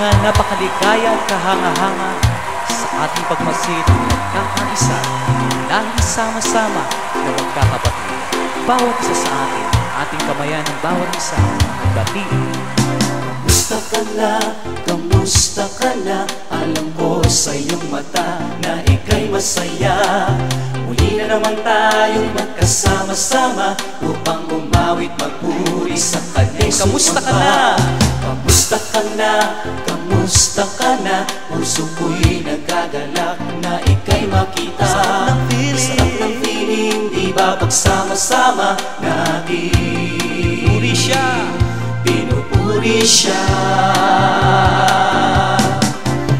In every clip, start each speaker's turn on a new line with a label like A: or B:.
A: mga napakaligaya at kahanga-hanga sa ating pagmasid at nagkakaisa, dahil sama-sama na magkakapatid. Bawat isa sa atin, ating kamayan ng bawat isa at batiin.
B: Kamusta ka na? Kamusta ka na? Alam ko sa iyong mata na ika'y masaya. Muli na naman tayong magkasama-sama upang umawit magpuri sa Kanya'y sumamba.
A: Kamusta ka na?
B: Kamusta ka na? Kamusta ka na? Puso ko'y nagagalak na ika'y makita.
A: Sarap ng feeling,
B: sarap ng feeling, di ba pagsama-sama natin?
A: Puri siya,
B: pinupuri siya.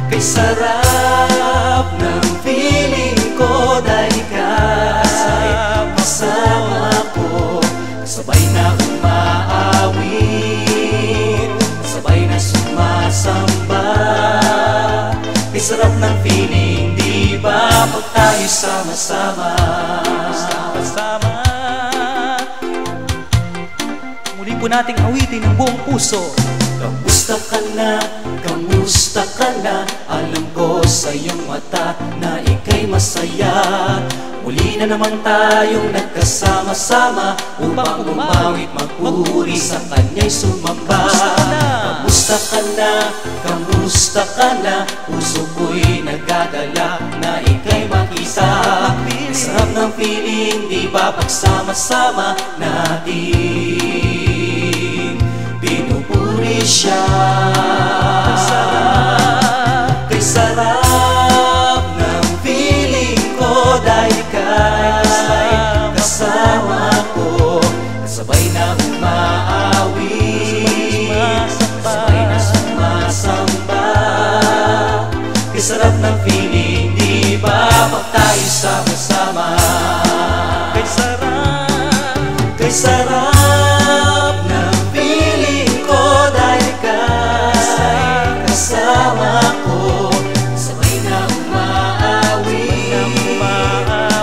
B: Kay sarap ng feeling ko dahil ika'y kasama ko. Sabay na umaawit, sabay na sumasamba. Kay sarap ng feeling, di ba pag tayo sama-sama?
A: sama-sama. Muli po nating awitin ng buong puso.
B: Kamusta ka na? Kamusta ka na? Alam ko sa iyong mata na ika'y masaya. Muli na naman tayong nagkasama-sama upang umawit magpuri sa Kanya'y sumamba. Kamusta ka na? Kamusta ka na? Puso ko'y nagagalak na ika'y makita. Sarap ng feeling, di ba pagsama-sama natin? Pinupuri siya. Kay sarap ng feeling ko dahil ika'y kasama ko. Sabay na umaawit, sabay na sumasamba. Kay sarap ng feeling, di ba pag tayo sama-sama? Kay sarap ng feeling ko dahil ika'y kasama ko. Sabay na umaawit,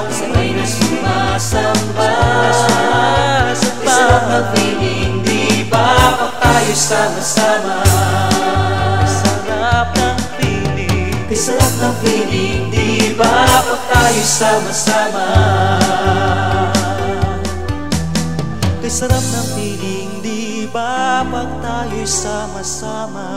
B: sabay na sumasamba. Kay sarap ng feeling, di ba pag tayo sama-sama? Kay sarap ng feeling, di ba pag tayo sama-sama? Kay sarap ng feeling, di ba pag tayo'y sama-sama?